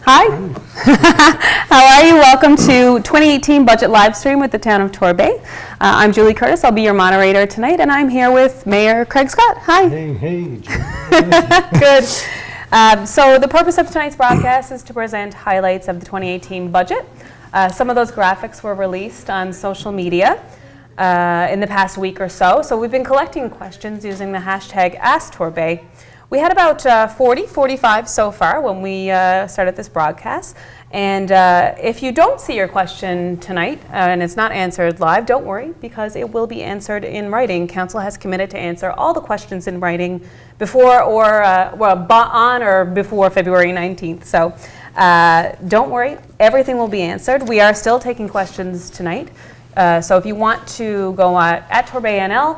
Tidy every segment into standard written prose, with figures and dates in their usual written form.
Hi. How are you? Welcome to 2018 Budget Livestream with the town of Torbay. I'm Julie Curtis. I'll be your moderator tonight, and I'm here with Mayor Craig Scott. Hi. Hey. Good. So the purpose of tonight's broadcast is to present highlights of the 2018 budget. Some of those graphics were released on social media in the past week or so. So we've been collecting questions using the hashtag #AskTorbay. We had about 45 so far when we started this broadcast. And if you don't see your question tonight and it's not answered live, don't worry, because it will be answered in writing. Council has committed to answer all the questions in writing before or on or before February 19th. So don't worry, everything will be answered. We are still taking questions tonight. So if you want to go at TorbayNL,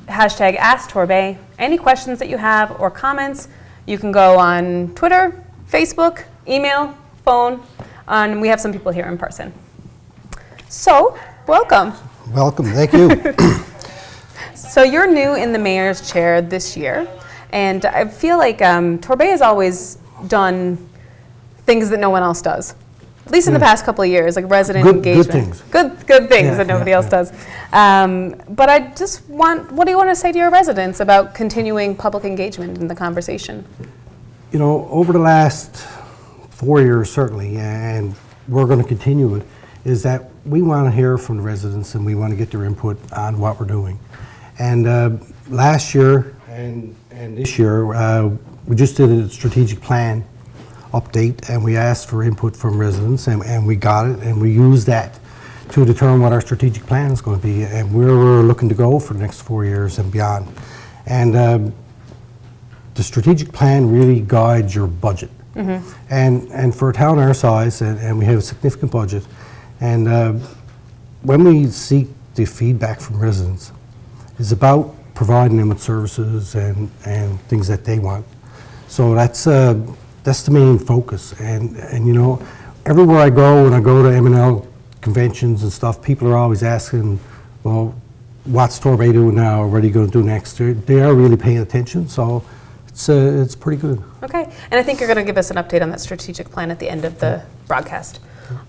hashtag #AskTorbay. Any questions that you have or comments, you can go on Twitter, Facebook, email, phone, and we have some people here in person. So, welcome. Welcome, thank you. So you're new in the mayor's chair this year, and I feel like Torbay has always done things that no one else does. At least in the past couple of years, like resident engagement. Good things that nobody else does. But I just what do you want to say to your residents about continuing public engagement in the conversation? You know, over the last 4 years, certainly, and we're going to continue it, is that we want to hear from the residents and we want to get their input on what we're doing. And last year and this year, we just did a strategic plan update, and we asked for input from residents, and we got it, and we used that to determine what our strategic plan is going to be and where we're looking to go for the next 4 years and beyond. And the strategic plan really guides your budget. Mm-hmm. And for a town our size, and we have a significant budget, and when we seek the feedback from residents, it's about providing them with services and things that they want. So that's the main focus, and you know, everywhere I go, when I go to M&L conventions and stuff, people are always asking, well, what's Torbay doing now, or what are you going to do next? They are really paying attention, so it's pretty good. Okay, and I think you're going to give us an update on that strategic plan at the end of the broadcast.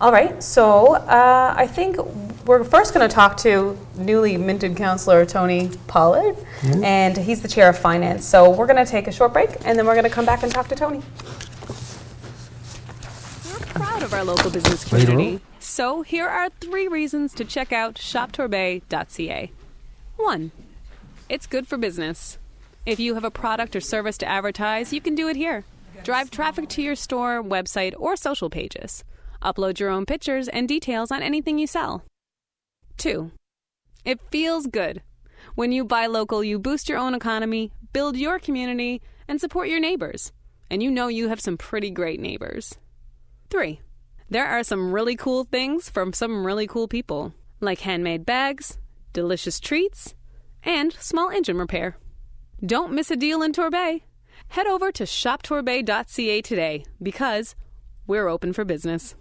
All right, so I think we're first going to talk to newly minted councillor Tony Pollard, and he's the chair of finance. So we're going to take a short break, and then we're going to come back and talk to Tony. We're proud of our local business community. So here are 3 reasons to check out shoptorbay.ca. 1. It's good for business. If you have a product or service to advertise, you can do it here. Drive traffic to your store, website, or social pages. Upload your own pictures and details on anything you sell. 2. It feels good. When you buy local, you boost your own economy, build your community, and support your neighbors. And you know you have some pretty great neighbors. 3. There are some really cool things from some really cool people, like handmade bags, delicious treats, and small engine repair. Don't miss a deal in Torbay. Head over to shoptorbay.ca today, because we're open for business.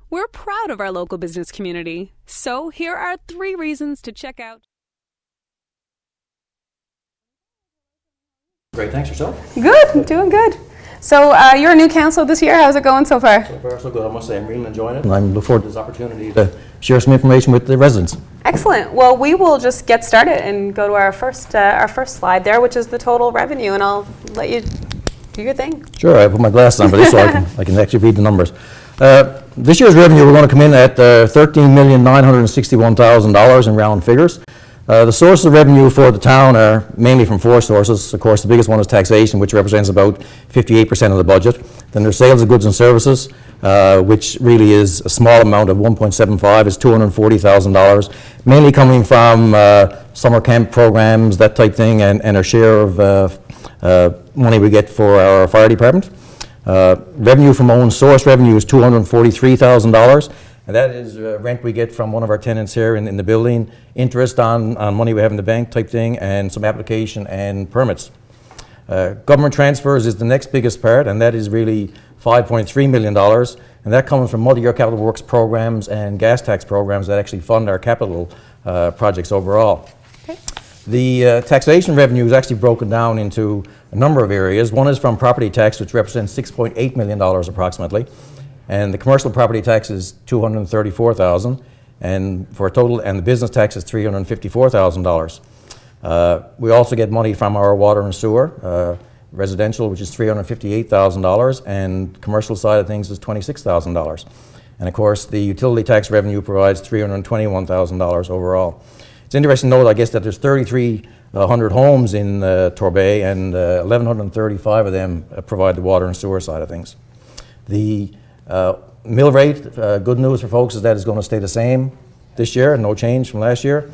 We're proud of our local business community, so here are 3 reasons to check out. Great, thanks. Yourself? Good, doing good. So you're a new councillor this year. How's it going so far? So far, so good. I must say I'm really enjoying it, and I'm looking forward to this opportunity to share some information with the residents. Excellent. Well, we will just get started and go to our first slide there, which is the total revenue, and I'll let you do your thing. Sure, I put my glasses on for this so I can actually read the numbers. This year's revenue, we're going to come in at $13,961,000 in round figures. The sources of revenue for the town are mainly from 4 sources. Of course, the biggest one is taxation, which represents about 58% of the budget. Then there's sales of goods and services, which really is a small amount of 1.75, is $240,000, mainly coming from summer camp programs, that type thing, and our share of money we get for our fire department. Revenue from own source revenue is $243,000. And that is rent we get from one of our tenants here in the building, interest on money we have in the bank type thing, and some application and permits. Government transfers is the next biggest part, and that is really $5.3 million. And that comes from multi-year capital works programs and gas tax programs that actually fund our capital projects overall. Okay. The taxation revenue is actually broken down into a number of areas. One is from property tax, which represents $6.8 million approximately, and the commercial property tax is $234,000, and for a total, and the business tax is $354,000. We also get money from our water and sewer, residential, which is $358,000, and commercial side of things is $26,000. And of course, the utility tax revenue provides $321,000 overall. It's interesting to note, I guess, that there's 3,300 homes in Torbay, and 1,135 of them provide the water and sewer side of things. The mill rate, good news for folks, is that it's going to stay the same this year, no change from last year.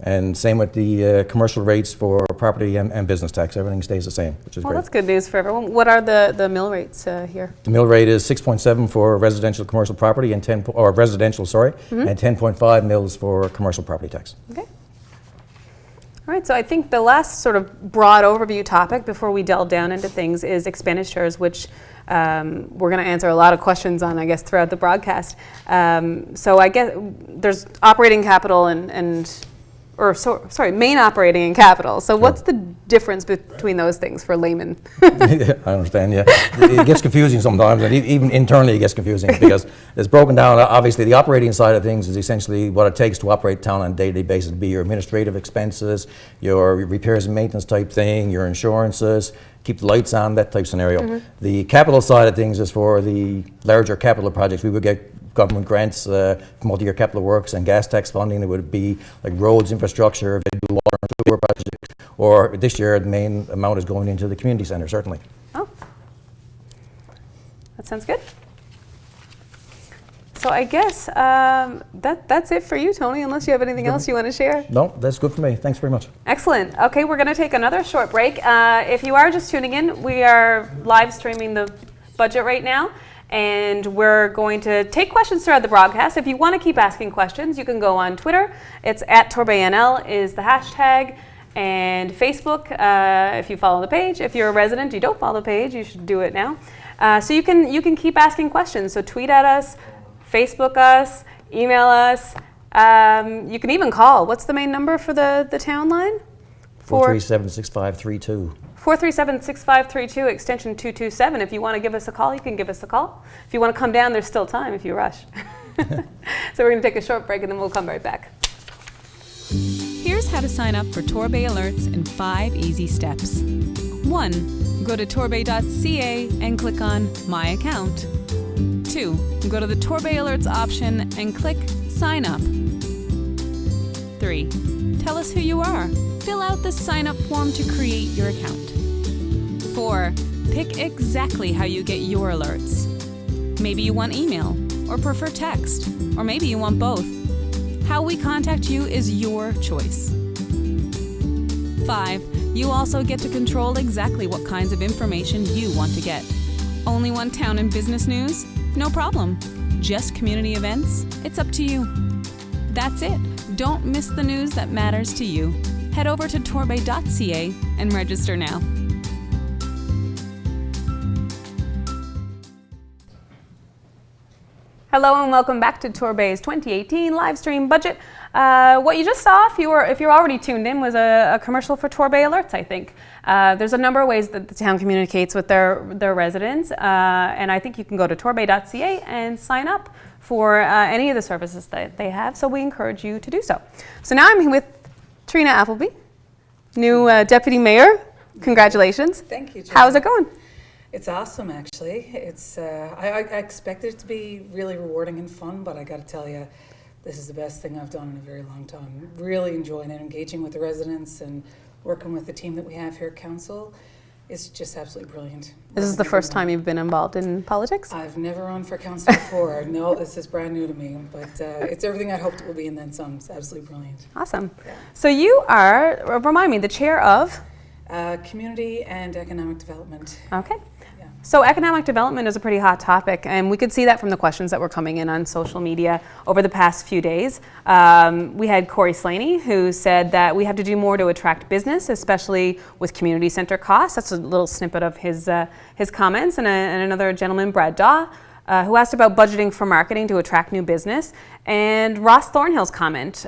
And same with the commercial rates for property and business tax. Everything stays the same, which is Well, great. that's good news for everyone. What are the mill rates here? The mill rate is 6.7 for residential commercial property and and 10.5 mills for commercial property tax. Okay. All right, so I think the last sort of broad overview topic before we delve down into things is expenditures, which we're going to answer a lot of questions on, I guess, throughout the broadcast. So I guess there's operating capital main operating and capital. So what's the difference between those things for laymen? I understand, yeah. It gets confusing sometimes, and even internally it gets confusing because it's broken down. Obviously, the operating side of things is essentially what it takes to operate town on a day-to-day basis. It'd be your administrative expenses, your repairs and maintenance type thing, your insurances, keep the lights on, that type scenario. The capital side of things is for the larger capital projects. We would get government grants, multi-year capital works and gas tax funding. It would be like roads, infrastructure, water and sewer projects, or this year the main amount is going into the community center, certainly. Oh, that sounds good. So I guess that's it for you, Tony, unless you have anything else you want to share. No, that's good for me. Thanks very much. Excellent. Okay, we're going to take another short break. If you are just tuning in, we are live streaming the budget right now. And we're going to take questions throughout the broadcast. If you want to keep asking questions, you can go on Twitter. It's @TorbayNL is the hashtag. And Facebook, if you follow the page. If you're a resident, you don't follow the page, you should do it now. So you can keep asking questions. So tweet at us, Facebook us, email us. You can even call. What's the main number for the town line? 437-6532. 437-6532, extension 227. If you want to give us a call, you can give us a call. If you want to come down, there's still time if you rush. So we're going to take a short break and then we'll come right back. Here's how to sign up for Torbay Alerts in 5 easy steps. 1. Go to torbay.ca and click on My Account. 2. Go to the Torbay Alerts option and click Sign Up. 3. Tell us who you are. Fill out the sign-up form to create your account. 4. Pick exactly how you get your alerts. Maybe you want email, or prefer text, or maybe you want both. How we contact you is your choice. 5. You also get to control exactly what kinds of information you want to get. Only want town and business news? No problem. Just community events? It's up to you. That's it. Don't miss the news that matters to you. Head over to torbay.ca and register now. Hello and welcome back to Torbay's 2018 live stream budget. What you just saw, if you're already tuned in, was a commercial for Torbay Alerts, I think. There's a number of ways that the town communicates with their residents, and I think you can go to torbay.ca and sign up for any of the services that they have, so we encourage you to do so. So now I'm here with Trina Appleby, new deputy mayor. Congratulations. Thank you, Jen. How's it going? It's awesome, actually. It's I expected it to be really rewarding and fun, but I got to tell you, this is the best thing I've done in a very long time. Really enjoying it, engaging with the residents and working with the team that we have here at council. It's just absolutely brilliant. This is the first time you've been involved in politics? I've never run for council before. No, this is brand new to me, but it's everything I hoped it would be and then some. It's absolutely brilliant. Awesome. So you are, remind me, the chair of? Community and economic development. Okay. So economic development is a pretty hot topic, and we could see that from the questions that were coming in on social media over the past few days. We had Corey Slaney, who said that we have to do more to attract business, especially with community center costs. That's a little snippet of his comments. And another gentleman, Brad Daw, who asked about budgeting for marketing to attract new business, and Ross Thornhill's comment,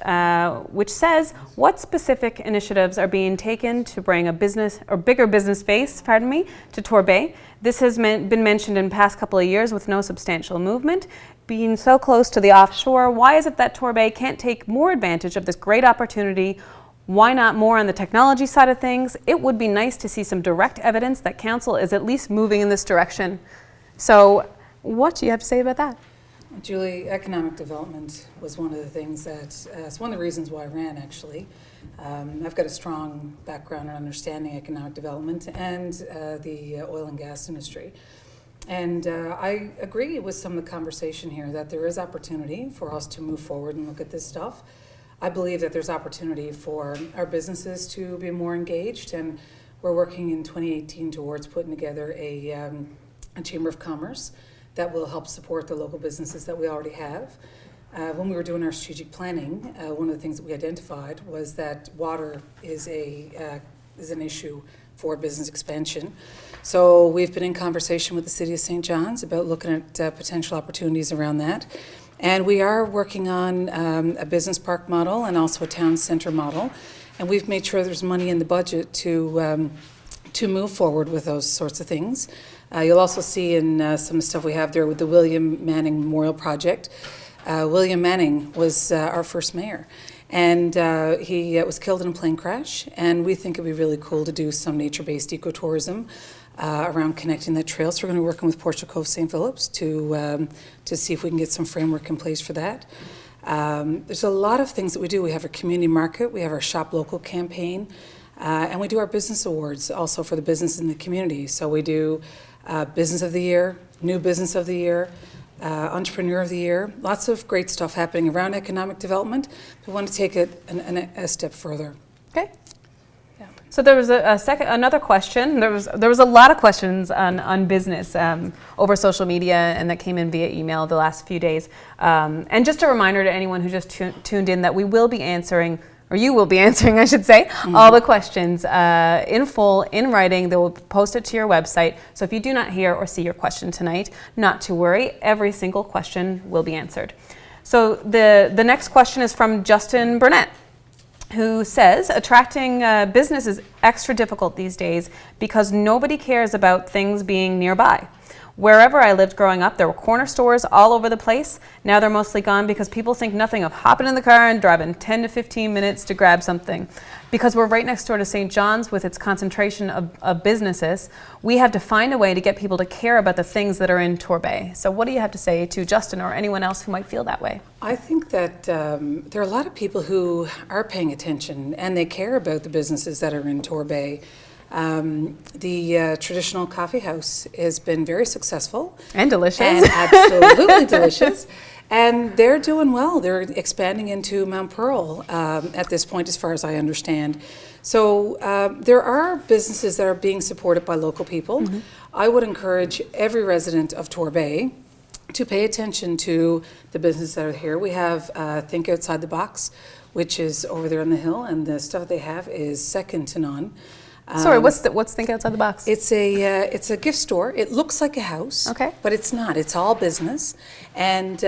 which says, what specific initiatives are being taken to bring a business or bigger business face, to Torbay? This has been mentioned in the past couple of years with no substantial movement. Being so close to the offshore, why is it that Torbay can't take more advantage of this great opportunity? Why not more on the technology side of things? It would be nice to see some direct evidence that council is at least moving in this direction. So what do you have to say about that? Julie, economic development was one of the things that, it's one of the reasons why I ran, actually. I've got a strong background in understanding economic development and the oil and gas industry. And I agree with some of the conversation here that there is opportunity for us to move forward and look at this stuff. I believe that there's opportunity for our businesses to be more engaged, and we're working in 2018 towards putting together a Chamber of Commerce that will help support the local businesses that we already have. When we were doing our strategic planning, one of the things that we identified was that water is an issue for business expansion. So we've been in conversation with the City of St. John's about looking at potential opportunities around that. And we are working on a business park model and also a town center model. And we've made sure there's money in the budget to move forward with those sorts of things. You'll also see in some of the stuff we have there with the William Manning Memorial Project. William Manning was our first mayor, and he was killed in a plane crash, and we think it'd be really cool to do some nature-based ecotourism around connecting that trail. So we're going to be working with Portrait Cove St. Phillips to see if we can get some framework in place for that. There's a lot of things that we do. We have our community market, we have our Shop Local campaign, and we do our business awards also for the businesses in the community. So we do Business of the Year, New Business of the Year, Entrepreneur of the Year. Lots of great stuff happening around economic development. We want to take it a step further. Okay. Yeah. So there was another question. There was a lot of questions on business over social media, and that came in via email the last few days. And just a reminder to anyone who just tuned in that we will be answering, or you will be answering, I should say, all the questions in full, in writing. They will post it to your website. So if you do not hear or see your question tonight, not to worry. Every single question will be answered. So the next question is from Justin Burnett, who says, attracting business is extra difficult these days because nobody cares about things being nearby. Wherever I lived growing up, there were corner stores all over the place. Now they're mostly gone because people think nothing of hopping in the car and driving 10 to 15 minutes to grab something. Because we're right next door to St. John's with its concentration of businesses, we have to find a way to get people to care about the things that are in Torbay. So what do you have to say to Justin or anyone else who might feel that way? I think that there are a lot of people who are paying attention and they care about the businesses that are in Torbay. The traditional coffee house has been very successful. And delicious. And absolutely delicious. And they're doing well. They're expanding into Mount Pearl at this point, as far as I understand. So there are businesses that are being supported by local people. I would encourage every resident of Torbay to pay attention to the businesses that are here. We have Think Outside the Box, which is over there on the hill, and the stuff they have is second to none. Sorry, what's Think Outside the Box? It's a gift store. It looks like a house, okay, but it's not. It's all business. And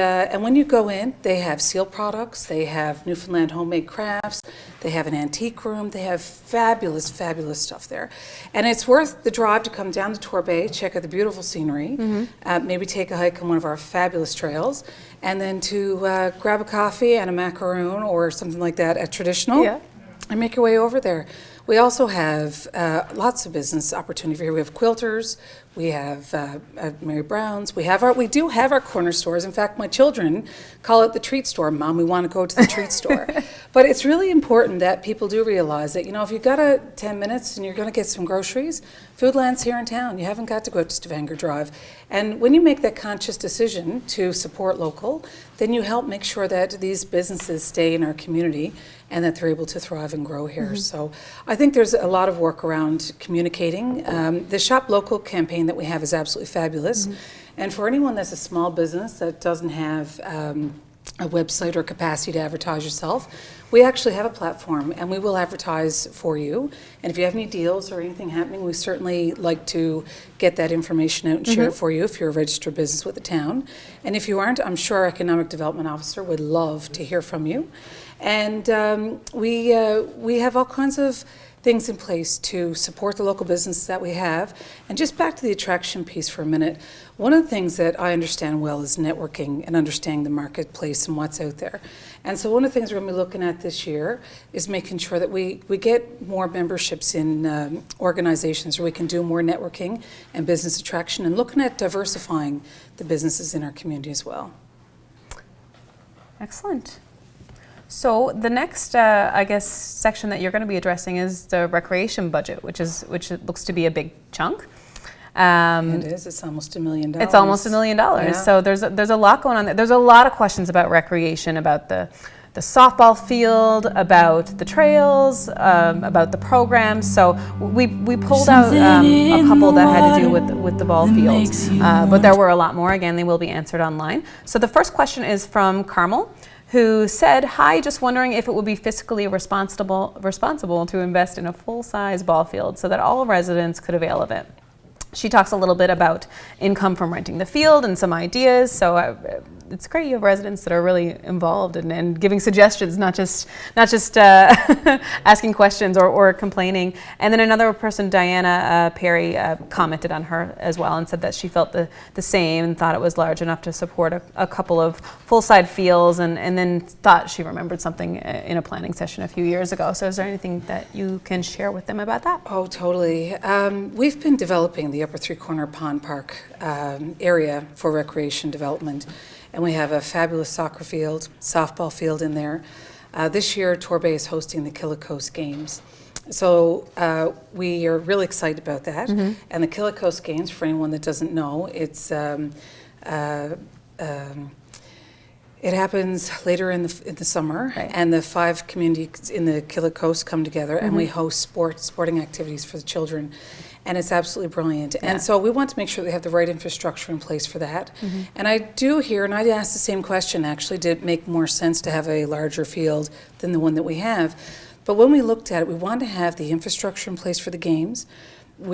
when you go in, they have seal products. They have Newfoundland homemade crafts. They have an antique room. They have fabulous, fabulous stuff there. And it's worth the drive to come down to Torbay, check out the beautiful scenery, maybe take a hike on one of our fabulous trails, and then to grab a coffee and a macaroon or something like that at Traditional, and make your way over there. We also have lots of business opportunity here. We have quilters, we have Mary Brown's, we do have our corner stores. In fact, my children call it the treat store. Mom, we want to go to the treat store. But it's really important that people do realize that, if you've got 10 minutes and you're going to get some groceries, Foodland's here in town. You haven't got to go out to Stavanger Drive. And when you make that conscious decision to support local, then you help make sure that these businesses stay in our community and that they're able to thrive and grow here. So I think there's a lot of work around communicating. The Shop Local campaign that we have is absolutely fabulous. And for anyone that's a small business that doesn't have a website or capacity to advertise yourself, we actually have a platform and we will advertise for you. And if you have any deals or anything happening, we certainly like to get that information out and share it for you if you're a registered business with the town. And if you aren't, I'm sure our Economic Development Officer would love to hear from you. And we have all kinds of things in place to support the local business that we have. And just back to the attraction piece for a minute, one of the things that I understand well is networking and understanding the marketplace and what's out there. And so one of the things we're going to be looking at this year is making sure that we get more memberships in organizations where we can do more networking and business attraction, and looking at diversifying the businesses in our community as well. Excellent. So the next, I guess, section that you're going to be addressing is the recreation budget, which looks to be a big chunk. It is. It's almost $1 million. It's almost $1 million. Yeah. So there's a lot going on there. There's a lot of questions about recreation, about the softball field, about the trails, about the programs. So we pulled out a couple that had to do with the ball field, but there were a lot more. Again, they will be answered online. So the first question is from Carmel, who said, "Hi, just wondering if it would be fiscally responsible to invest in a full-size ball field so that all residents could avail of it." She talks a little bit about income from renting the field and some ideas. So it's great you have residents that are really involved and giving suggestions, not just asking questions or complaining. And then another person, Diana Perry, commented on her as well and said that she felt the same and thought it was large enough to support a couple of full-side fields, and then thought she remembered something in a planning session a few years ago. So is there anything that you can share with them about that? Oh, totally. We've been developing the Upper Three Corner Pond Park area for recreation development, and we have a fabulous soccer field, softball field in there. This year, Torbay is hosting the Killicoast Games. So we are really excited about that. And the Killicoast Games, for anyone that doesn't know, it happens later in the summer, right, and the 5 communities in the Killicoast come together, and we host sporting activities for the children, and it's absolutely brilliant. Yeah. And so we want to make sure they have the right infrastructure in place for that. And I do hear, and I asked the same question actually, did it make more sense to have a larger field than the one that we have? But when we looked at it, we wanted to have the infrastructure in place for the games.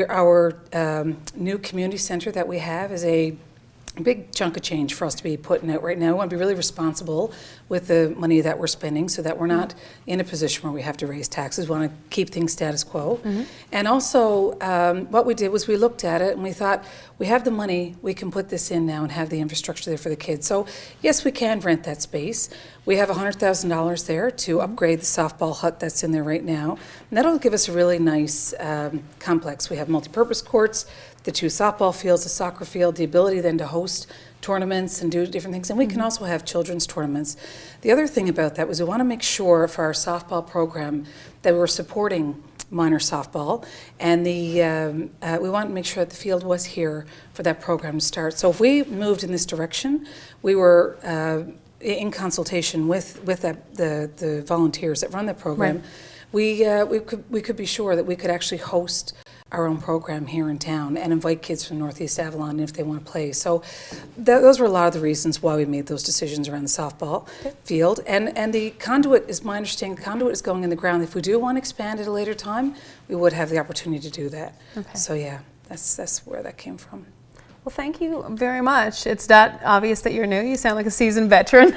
Our new community center that we have is a big chunk of change for us to be putting out right now. We want to be really responsible with the money that we're spending so that we're not in a position where we have to raise taxes. We want to keep things status quo. And also, what we did was we looked at it and we thought, we have the money, we can put this in now and have the infrastructure there for the kids. So yes, we can rent that space. We have $100,000 there to upgrade the softball hut that's in there right now. And that'll give us a really nice complex. We have multi-purpose courts, the 2 softball fields, the soccer field, the ability then to host tournaments and do different things. And we can also have children's tournaments. The other thing about that was we want to make sure for our softball program that we were supporting minor softball, and we want to make sure that the field was here for that program to start. So if we moved in this direction, we were in consultation with the volunteers that run the program. Right. We could be sure that we could actually host our own program here in town and invite kids from Northeast Avalon if they want to play. So those were a lot of the reasons why we made those decisions around the softball field. And the conduit, is my understanding, the conduit is going in the ground. If we do want to expand at a later time, we would have the opportunity to do that. Okay. So yeah, that's where that came from. Well, thank you very much. It's not obvious that you're new. You sound like a seasoned veteran.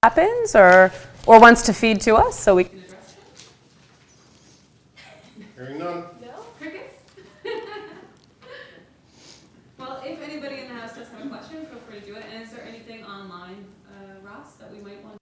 happens or wants to feed to us so we can address it? Hearing none. No? Crickets? Well, if anybody in the house does have a question, feel free to do it. And is there anything online, Ross, that we might want?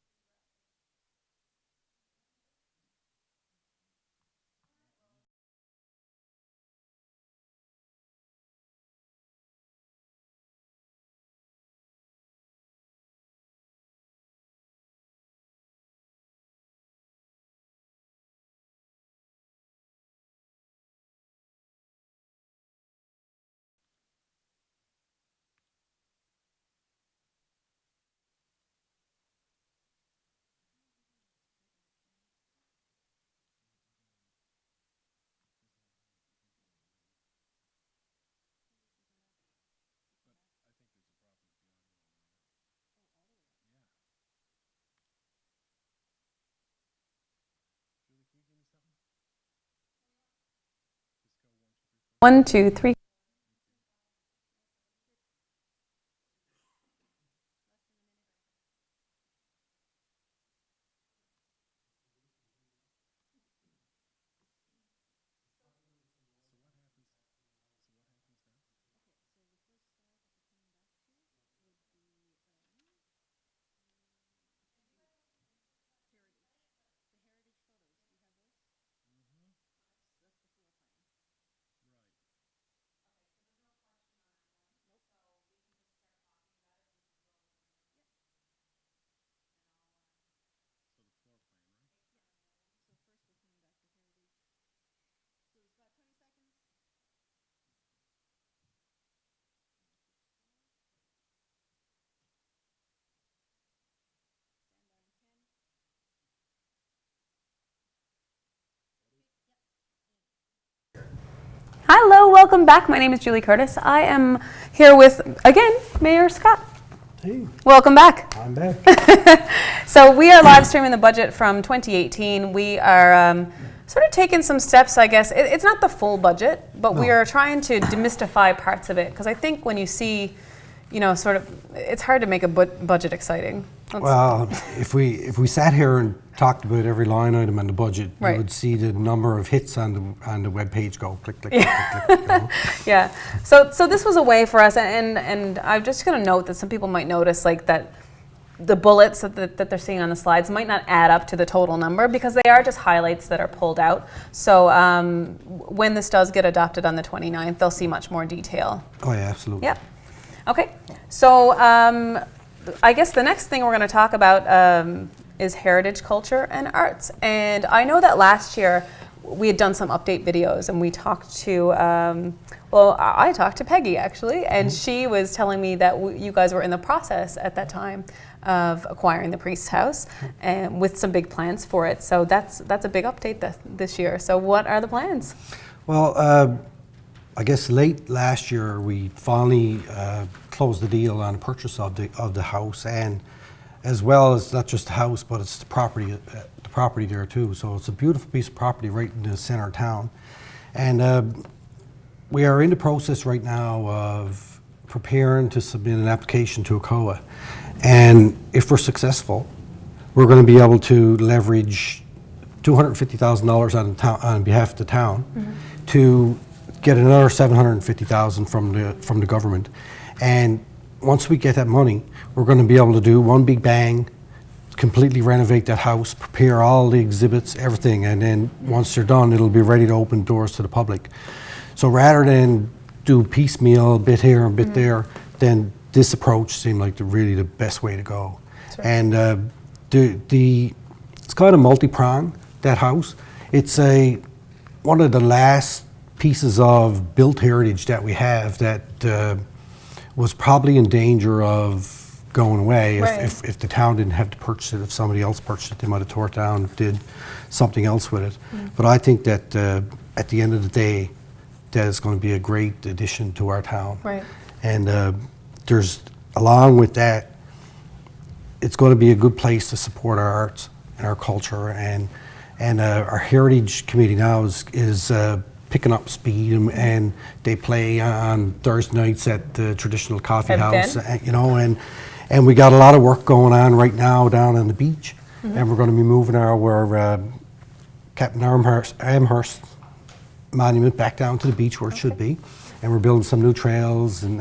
One, two, three. Hello, welcome back. My name is Julie Curtis. I am here with, again, Mayor Scott. Hey, Welcome back. I'm back. So we are live streaming the budget from 2018. We are sort of taking some steps, I guess. It's not the full budget, but we No. are trying to demystify parts of it. Because I think when you see, sort of, it's hard to make a budget exciting. Well, if we sat here and talked about every line item on the budget, Right. you would see the number of hits on the web page go click, click, click, click, click. You know? Yeah. So this was a way for us, and I'm just going to note that some people might notice like that the bullets that they're seeing on the slides might not add up to the total number because they are just highlights that are pulled out. So when this does get adopted on the 29th, they'll see much more detail. Oh yeah, absolutely. Yep. Okay. So I guess the next thing we're going to talk about is heritage, culture, and arts. And I know that last year we had done some update videos, and we talked to, I talked to Peggy actually, and she was telling me that you guys were in the process at that time of acquiring the Priest's House, and with some big plans for it. So that's a big update this year. So what are the plans? Well, I guess late last year we finally closed the deal on the purchase of the house, and as well as not just the house, but it's the property there too. So it's a beautiful piece of property right in the center of town, and we are in the process right now of preparing to submit an application to ACOA, and if we're successful, we're going to be able to leverage $250,000 on behalf of the town to get another $750,000 from the government, and once we get that money, we're going to be able to do one big bang, completely renovate that house, prepare all the exhibits, everything, and then once they're done, it'll be ready to open doors to the public. So rather than do piecemeal, a bit here, a bit there, then this approach seemed like really the best way to go. Sure. And it's kind of multi-pronged, that house. It's one of the last pieces of built heritage that we have that was probably in danger of going away Right. if the town didn't have to purchase it. If somebody else purchased it, they might have tore it down, did something else with it. But I think that at the end of the day, that is going to be a great addition to our town. Right. And there's, along with that, it's going to be a good place to support our arts and our culture, and our heritage committee now is picking up speed, and they play on Thursday nights at the traditional coffee Have house, been? you know, And we got a lot of work going on right now down on the beach, and we're going to be moving our Captain Amherst monument back down to the beach where it should be. And we're building some new trails and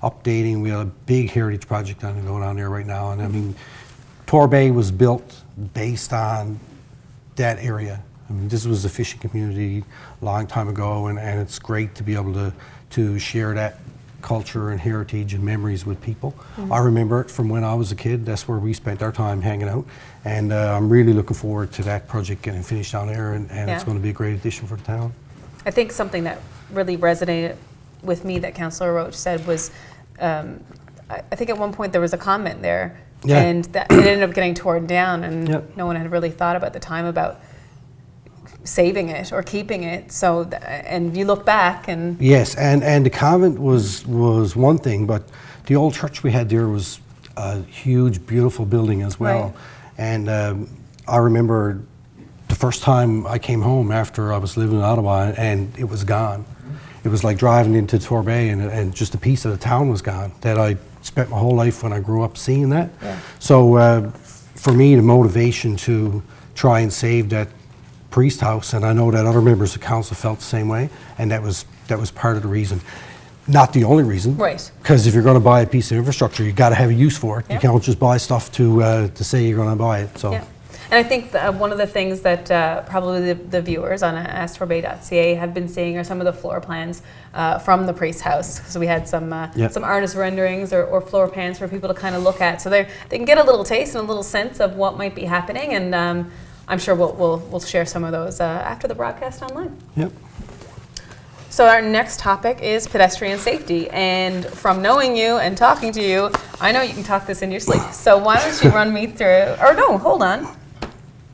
updating. We have a big heritage project going on there right now. And I mean, Torbay was built based on that area. I mean, this was a fishing community a long time ago, and it's great to be able to share that culture and heritage and memories with people. I remember it from when I was a kid. That's where we spent our time hanging out. And I'm really looking forward to that project getting finished down there, and it's going to be a great addition for the town. I think something that really resonated with me that Councillor Roach said was, I think at one point there was a comment there, and that it ended up getting torn down, and no one had really thought about the time about saving it or keeping it. So, and you look back and yes, and the convent was one thing, but the old church we had there was a huge, beautiful building as well. Right. And I remember the first time I came home after I was living in Ottawa, and it was gone. It was like driving into Torbay, and just a piece of the town was gone that I spent my whole life when I grew up seeing that. Yeah. So for me, the motivation to try and save that priest house, and I know that other members of council felt the same way, and that was part of the reason. Not the only reason, Right. Because if you're going to buy a piece of infrastructure, you got to have a use for it. Yeah. You can't just buy stuff to say you're going to buy it. So. yeah. And I think one of the things that probably the viewers on asktorbay.ca have been seeing are some of the floor plans from the priest house. So we had some artist renderings or floor plans for people to kind of look at, so they can get a little taste and a little sense of what might be happening. And I'm sure we'll share some of those after the broadcast online. Yep. So our next topic is pedestrian safety, and from knowing you and talking to you, I know you can talk this in your sleep. So why don't you run me through? Or no, hold on.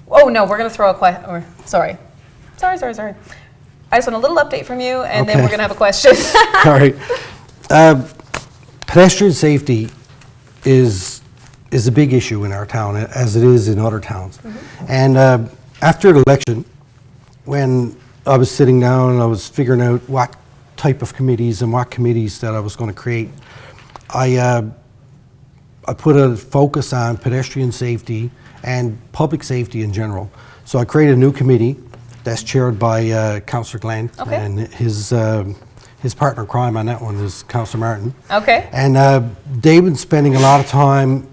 Oh no, we're going to throw a question. Sorry. I just want a little update from you, and then we're going to have a question. All right. Pedestrian safety is a big issue in our town, as it is in other towns. And after the election, when I was sitting down and I was figuring out what type of committees and what committees that I was going to create, I put a focus on pedestrian safety and public safety in general. So I created a new committee that's chaired by Councillor Glenn, and his partner in crime on that one is Councillor Martin. Okay. And they've been spending a lot of time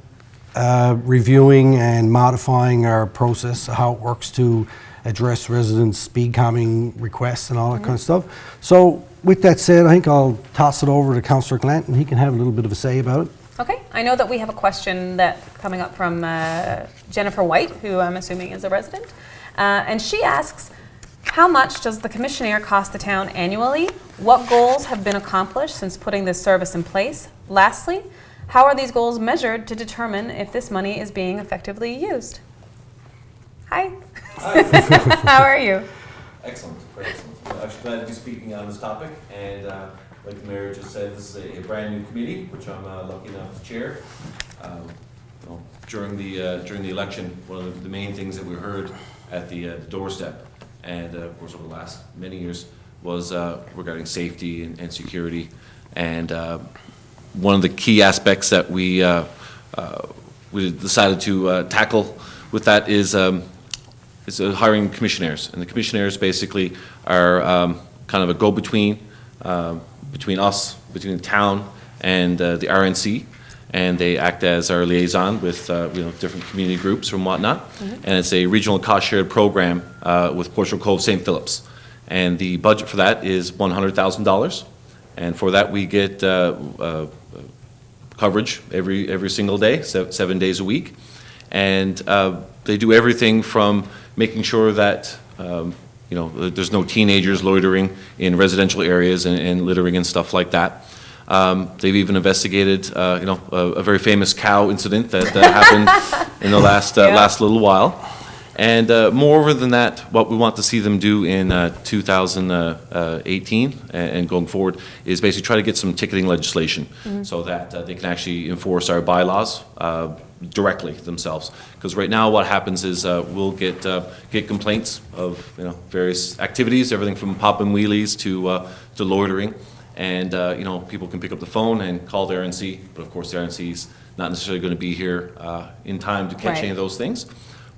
reviewing and modifying our process, how it works to address residents' speed calming requests and all that kind of stuff. So with that said, I think I'll toss it over to Councillor Glant, and he can have a little bit of a say about it. Okay, I know that we have a question coming up from Jennifer White, who I'm assuming is a resident. And she asks, how much does the commissionaire cost the town annually? What goals have been accomplished since putting this service in place? Lastly, how are these goals measured to determine if this money is being effectively used? Hi. How are you? Excellent, very excellent. I'm actually glad to be speaking on this topic, and like the mayor just said, this is a brand new committee, which I'm lucky enough to chair. During the election, one of the main things that we heard at the doorstep, and of course over the last many years, was regarding safety and security. And one of the key aspects that we decided to tackle with that is hiring commissionaires. And the commissionaires basically are kind of a go-between between us, between the town and the RNC, and they act as our liaison with different community groups and whatnot. And it's a regional cost-shared program with Portugal Cove St. Phillips. And the budget for that is $100,000. And for that we get coverage every single day, 7 days a week. And they do everything from making sure that there's no teenagers loitering in residential areas and littering and stuff like that. They've even investigated, a very famous cow incident that happened in the last little while. And moreover than that, what we want to see them do in 2018 and going forward is basically try to get some ticketing legislation so that they can actually enforce our bylaws directly themselves. Because right now what happens is we'll get complaints of various activities, everything from popping wheelies to loitering. And people can pick up the phone and call the RNC, but of course the RNC's not necessarily going to be here in time to catch Right. any of those things.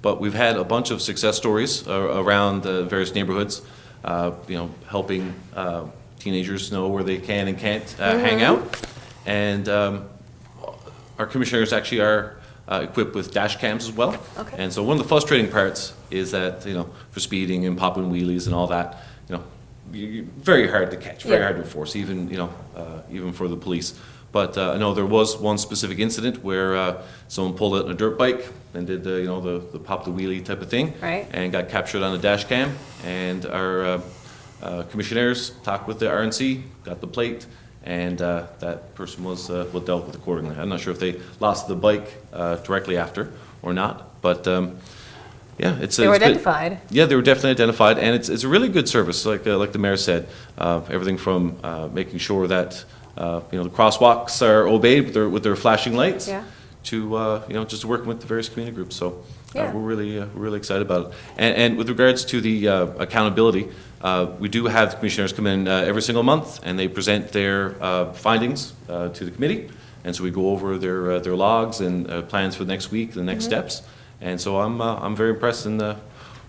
But we've had a bunch of success stories around the various neighborhoods, helping teenagers know where they can and can't hang out. And our commissioners actually are equipped with dash cams as well. Okay. And so one of the frustrating parts is that, for speeding and popping wheelies and all that, very hard to catch, very Yeah. hard to enforce, even, even for the police. But I know there was one specific incident where someone pulled out on a dirt bike and did the pop the wheelie type of thing. Right. And got captured on a dash cam. And our commissioners talked with the RNC, got the plate, and that person was dealt with accordingly. I'm not sure if they lost the bike directly after or not, but yeah, They were identified. Yeah, they were definitely identified, and it's a really good service, like the mayor said. Everything from making sure that the crosswalks are obeyed with their flashing lights, Yeah. to just working with the various community groups. So Yeah. we're really excited about it. And with regards to the accountability, we do have the commissioners come in every single month, and they present their findings to the committee. And so we go over their logs and plans for the next week, the next steps. And so I'm very impressed, and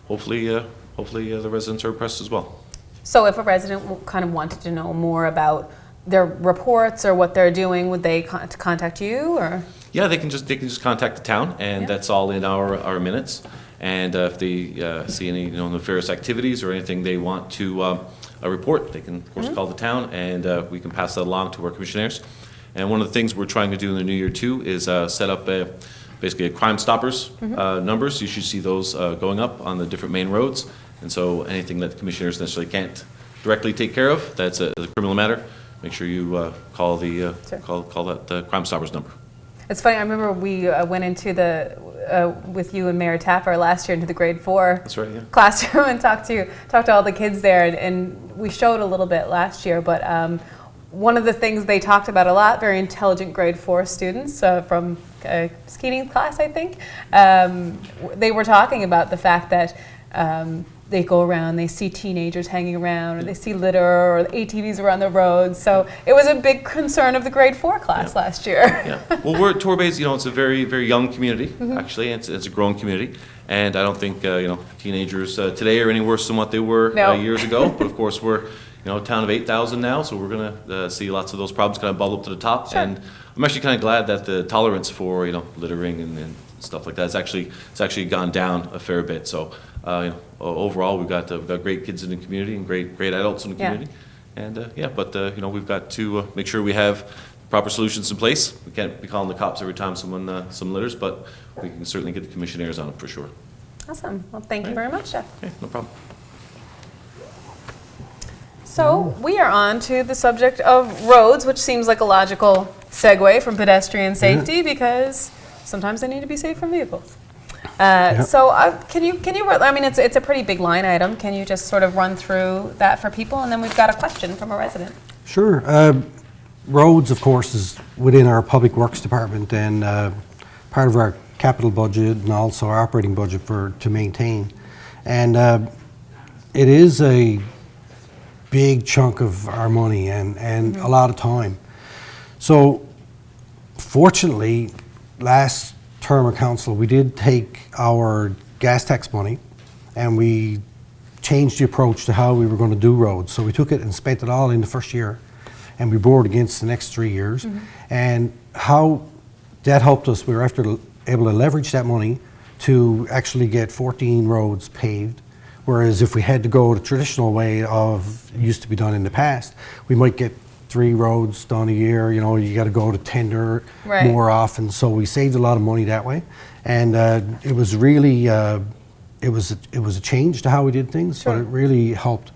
hopefully the residents are impressed as well. So if a resident kind of wanted to know more about their reports or what they're doing, would they contact you, or? Yeah, they can just contact the town, and Yeah. that's all in our minutes. And if they see any nefarious activities or anything they want to report, they can of course call the town, and we can pass that along to our commissioners. And one of the things we're trying to do in the new year too is set up basically a Crime Stoppers numbers. You should see those going up on the different main roads. And so anything that the commissioners necessarily can't directly take care of, that's a criminal matter, make sure you call that Crime Stoppers number. It's funny, I remember we went into with you and Mayor Tapper last year into the grade 4 That's right, yeah. classroom and talked to all the kids there, and we showed a little bit last year, but one of the things they talked about a lot, very intelligent grade 4 students from skating class, I think, they were talking about the fact that they go around, they see teenagers hanging around, or they see litter or ATVs around the roads. So it was a big concern of the grade 4 class last year. Yeah. Well, we're at Torbay, it's a very, very young community, actually. It's a growing community. And I don't think, teenagers today are any worse than what they were No. years ago. But of course, we're, a town of 8,000 now, so we're going to see lots of those problems kind of bubble up to the top. Sure. And I'm actually kind of glad that the tolerance for, littering and stuff like that it's actually gone down a fair bit. So, overall, we've got great kids in the community and great adults in the Yeah. community. And, we've got to make sure we have proper solutions in place. We can't be calling the cops every time someone litters, but we can certainly get the commissioners on it for sure. Awesome. Well, thank you very much, Jeff. Okay, no problem. So we are on to the subject of roads, which seems like a logical segue from pedestrian safety because sometimes they need to be safe from vehicles. So can you? I mean, it's a pretty big line item. Can you just sort of run through that for people, and then we've got a question from a resident. Sure. Roads, of course, is within our Public Works Department and part of our capital budget and also our operating budget to maintain. And it is a big chunk of our money and a lot of time. So fortunately, last term of council, we did take our gas tax money and we changed the approach to how we were going to do roads. So we took it and spent it all in the first year, and we borrowed against the next 3 years. And how that helped us, we were able to leverage that money to actually get 14 roads paved. Whereas if we had to go the traditional way of used to be done in the past, we might get 3 roads done a year. You got to go to tender Right. more often. So we saved a lot of money that way, and it was really it was a change to how we did things, but it really helped.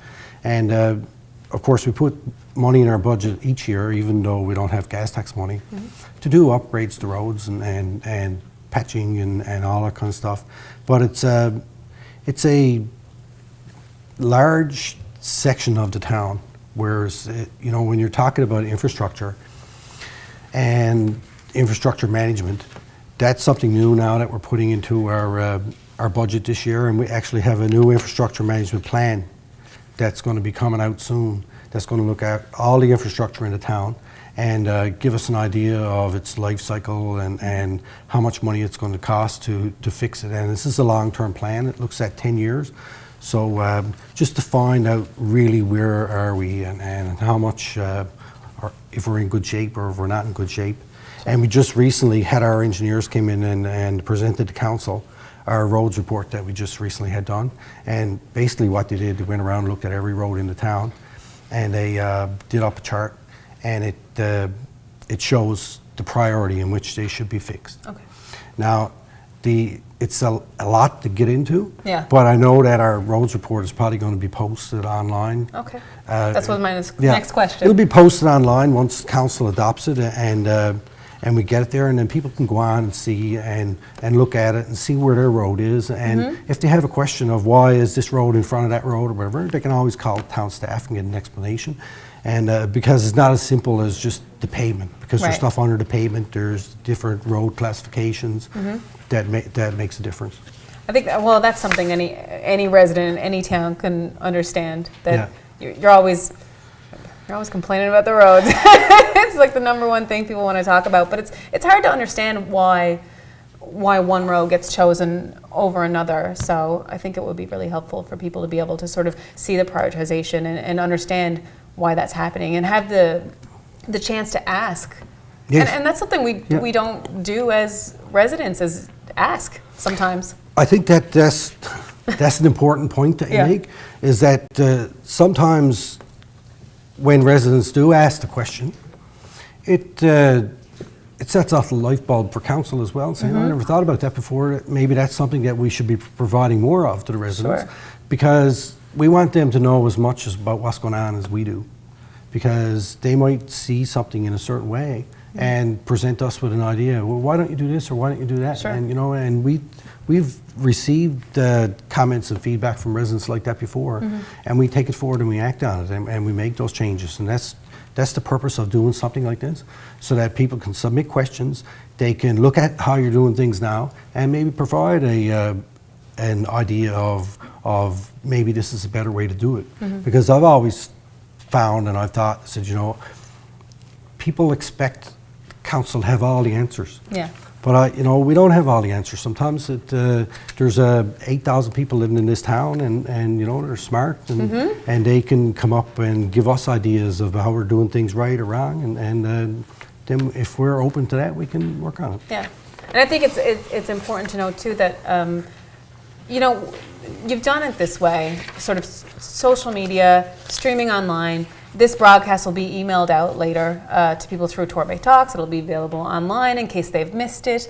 And of course, we put money in our budget each year, even though we don't have gas tax money, to do upgrades to roads and patching and all that kind of stuff. But it's a large section of the town, whereas when you're talking about infrastructure and infrastructure management, that's something new now that we're putting into our budget this year, and we actually have a new infrastructure management plan that's going to be coming out soon. That's going to look at all the infrastructure in the town and give us an idea of its life cycle and how much money it's going to cost to fix it. And this is a long-term plan. It looks at 10 years. So just to find out really where are we and how much, if we're in good shape or if we're not in good shape. And we just recently had our engineers came in and presented to council our roads report that we just recently had done. And basically what they did, they went around and looked at every road in the town, and they did up a chart, and it shows the priority in which they should be fixed. Okay. Now, it's a lot to get into, Yeah. but I know that our roads report is probably going to be posted online. Okay. That's what my Yeah. next question. It'll be posted online once council adopts it, and we get it there, and then people can go on and see and look at it and see where their road is. And if they have a question of why is this road in front of that road or whatever, they can always call town staff and get an explanation. And because it's not as simple as just the pavement, because there's Right. stuff under the pavement, there's different road classifications that makes a difference. I think that's something any resident in any town can understand, that Yeah. you're always complaining about the roads. It's like the number one thing people want to talk about, but it's hard to understand why one road gets chosen over another. So I think it would be really helpful for people to be able to sort of see the prioritization and understand why that's happening, and have the chance to ask. Yes. And that's something we don't do as residents, is ask sometimes. I think that's an important point that you Yeah. make, is that sometimes when residents do ask the question, it sets off the light bulb for council as well, saying, I never thought about that before. Maybe that's something that we should be providing more of to the residents. Sure. Because we want them to know as much about what's going on as we do. Because they might see something in a certain way and present us with an idea. Well, why don't you do this or why don't you do that? Sure. And and we've received comments and feedback from residents like that before, and we take it forward and we act on it, and we make those changes. And that's the purpose of doing something like this, so that people can submit questions, they can look at how you're doing things now, and maybe provide an idea of maybe this is a better way to do it. Because I've always found, and I've thought, I said, people expect council to have all the answers. Yeah. But we don't have all the answers. Sometimes there's 8,000 people living in this town, and they're smart, and they can come up and give us ideas of how we're doing things right or wrong, and then if we're open to that, we can work on it. Yeah, and I think it's important to note too that you've done it this way, sort of social media, streaming online. This broadcast will be emailed out later to people through Torbay Talks. It'll be available online in case they've missed it.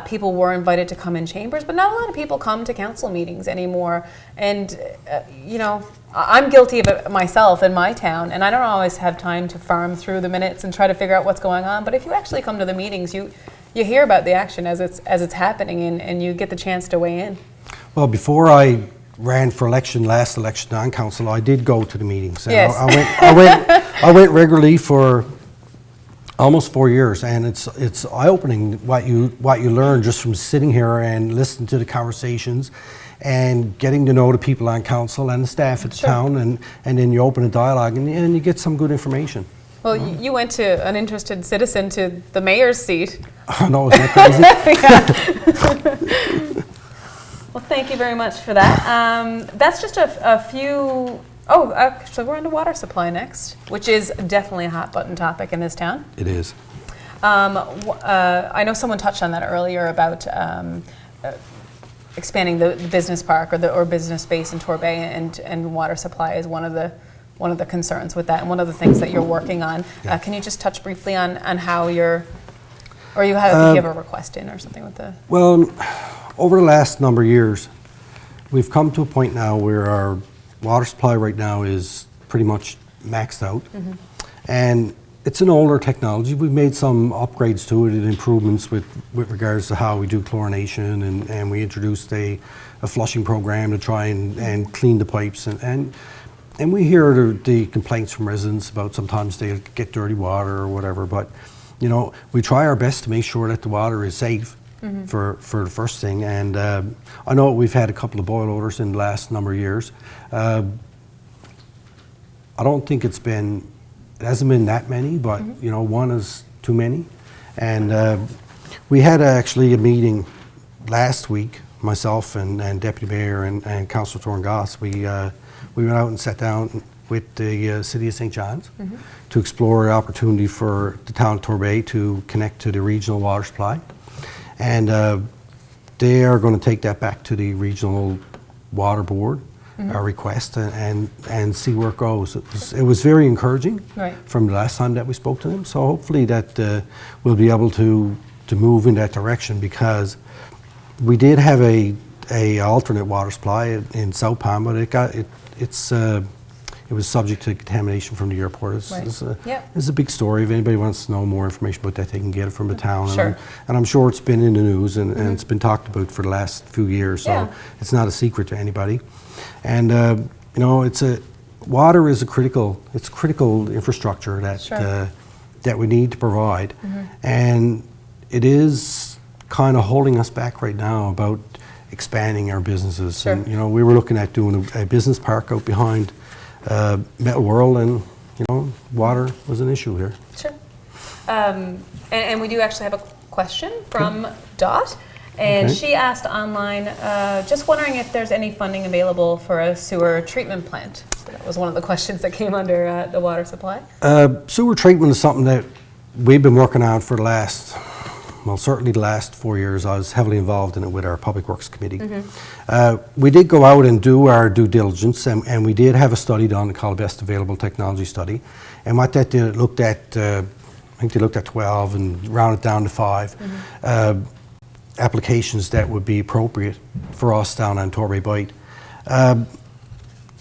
People were invited to come in chambers, but not a lot of people come to council meetings anymore. And, I'm guilty of it myself in my town, and I don't always have time to farm through the minutes and try to figure out what's going on. But if you actually come to the meetings, you hear about the action as it's happening, and you get the chance to weigh in. Well, before I ran for last election on council, I did go to the meetings. And Yes. I went regularly for almost 4 years, and it's eye-opening what you learn just from sitting here and listening to the conversations and getting to know the people on council and the staff at the Sure. town, and then you open a dialogue and you get some good information. Well, you went to an interested citizen to the mayor's seat. I know, isn't that crazy? Well, thank you very much for that. That's just a few. Oh, actually, we're on to water supply next, which is definitely a hot button topic in this town. It is. I know someone touched on that earlier about expanding the business park or business space in Torbay, and water supply is one of the concerns with that, and one of the things that you're working on. Yeah. Can you just touch briefly on how you're, or you have a request in or something with the? Well, over the last number of years, we've come to a point now where our water supply right now is pretty much maxed out. And it's an older technology. We've made some upgrades to it and improvements with regards to how we do chlorination, and we introduced a flushing program to try and clean the pipes. And we hear the complaints from residents about sometimes they get dirty water or whatever, but we try our best to make sure that the water is safe. For the first thing, and I know we've had a couple of boil orders in the last number of years. I don't think it's been hasn't been that many, but you know, one is too many. And we had actually a meeting last week, myself and Deputy Mayor and Councillor Torngoss. We went out and sat down with the City of St. John's to explore the opportunity for the town of Torbay to connect to the regional water supply. And they are going to take that back to the regional water board, our request, and see where it goes. It was very encouraging from the last time that we spoke to them. So hopefully that we'll be able to move in that direction, because we did have a alternate water supply in South Palm, but it was subject to contamination from the airport. It's a big story. If anybody wants to know more information about that, they can get it from the town. Sure. And I'm sure it's been in the news and it's been talked about for the last few years, so it's not a secret to anybody. And you know, water is critical infrastructure that we need to provide, and it is kind of holding us back right now about expanding our businesses. Sure. And you know, we were looking at doing a business park out behind Metal World, and you know, water was an issue here. Sure. And we do actually have a question from Dot, and she asked online, just wondering if there's any funding available for a sewer treatment plant. So that was one of the questions that came under the water supply. Sewer treatment is something that we've been working on for certainly the last 4 years. I was heavily involved in it with our Public Works Committee. We did go out and do our due diligence, and we did have a study done called Best Available Technology Study. And what that did, it looked at, I think they looked at 12 and rounded down to 5 applications that would be appropriate for us down on Torbay Bight.